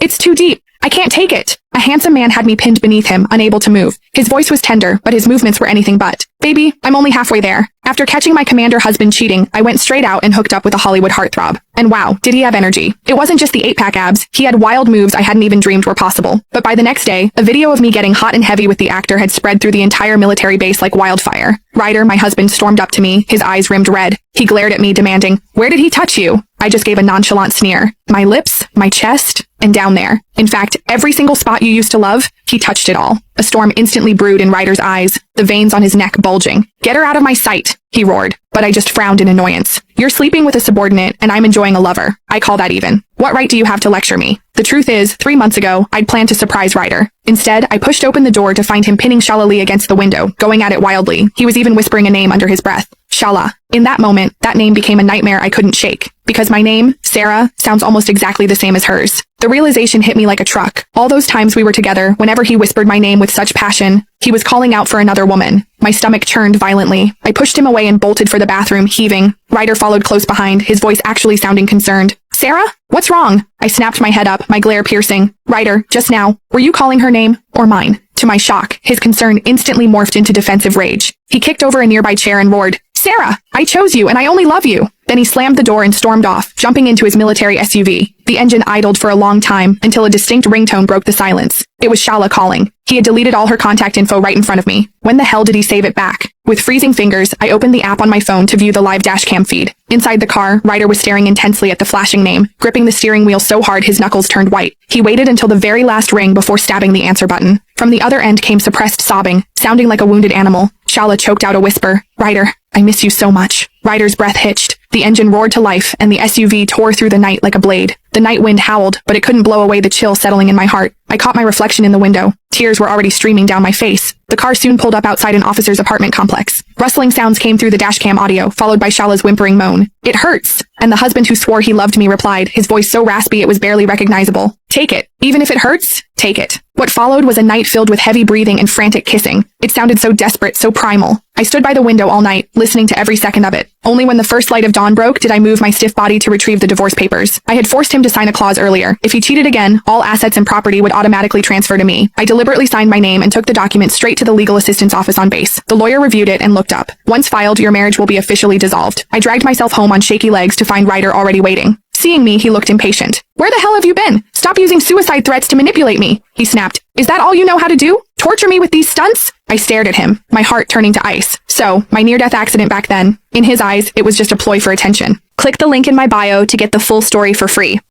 It's too deep. I can't take it. A handsome man had me pinned beneath him, unable to move. His voice was tender, but his movements were anything but. Baby, I'm only halfway there. After catching my commander husband cheating, I went straight out and hooked up with a Hollywood heartthrob. And wow, did he have energy. It wasn't just the 8-pack abs, he had wild moves I hadn't even dreamed were possible. But by the next day, a video of me getting hot and heavy with the actor had spread through the entire military base like wildfire. Ryder, my husband, stormed up to me, his eyes rimmed red. He glared at me, demanding, "Where did he touch you?" I just gave a nonchalant sneer. My lips, my chest, and down there. In fact, every single spot you used to love, he touched it all. A storm instantly brewed in Ryder's eyes, the veins on his neck bulging. "Get her out of my sight," he roared. But I just frowned in annoyance. "You're sleeping with a subordinate, and I'm enjoying a lover. I call that even. What right do you have to lecture me?" The truth is, 3 months ago, I'd planned to surprise Ryder. Instead, I pushed open the door to find him pinning Shala Lee against the window, going at it wildly. He was even whispering a name under his breath. Shala. In that moment, that name became a nightmare I couldn't shake. Because my name, Sarah, sounds almost exactly the same as hers. The realization hit me like a truck. All those times we were together, whenever he whispered my name with such passion, he was calling out for another woman. My stomach churned violently. I pushed him away and bolted for the bathroom, heaving. Ryder followed close behind, his voice actually sounding concerned. "Sarah? What's wrong?" I snapped my head up, my glare piercing. "Ryder, just now, were you calling her name or mine?" To my shock, his concern instantly morphed into defensive rage. He kicked over a nearby chair and roared, "Sarah, I chose you and I only love you." Then he slammed the door and stormed off, jumping into his military SUV. The engine idled for a long time until a distinct ringtone broke the silence. It was Shala calling. He had deleted all her contact info right in front of me. When the hell did he save it back? With freezing fingers, I opened the app on my phone to view the live dashcam feed. Inside the car, Ryder was staring intensely at the flashing name, gripping the steering wheel so hard his knuckles turned white. He waited until the very last ring before stabbing the answer button. From the other end came suppressed sobbing, sounding like a wounded animal. Shala choked out a whisper. "Ryder, I miss you so much." Ryder's breath hitched. The engine roared to life, and the SUV tore through the night like a blade. The night wind howled, but it couldn't blow away the chill settling in my heart. I caught my reflection in the window. Tears were already streaming down my face. The car soon pulled up outside an officer's apartment complex. Rustling sounds came through the dashcam audio, followed by Shala's whimpering moan. "It hurts." And the husband who swore he loved me replied, his voice so raspy it was barely recognizable. "Take it. Even if it hurts, take it." What followed was a night filled with heavy breathing and frantic kissing. It sounded so desperate, so primal. I stood by the window all night, listening to every second of it. Only when the first light of dawn broke did I move my stiff body to retrieve the divorce papers. I had forced him to sign a clause earlier. If he cheated again, all assets and property would automatically transfer to me. I deliberately signed my name and took the document straight to the legal assistant's office on base. The lawyer reviewed it and looked up. "Once filed, your marriage will be officially dissolved." I dragged myself home on shaky legs to find Ryder already waiting. Seeing me, he looked impatient. "Where the hell have you been? Stop using suicide threats to manipulate me," he snapped. "Is that all you know how to do? Torture me with these stunts?" I stared at him, my heart turning to ice. So, my near-death accident back then, in his eyes, it was just a ploy for attention. Click the link in my bio to get the full story for free.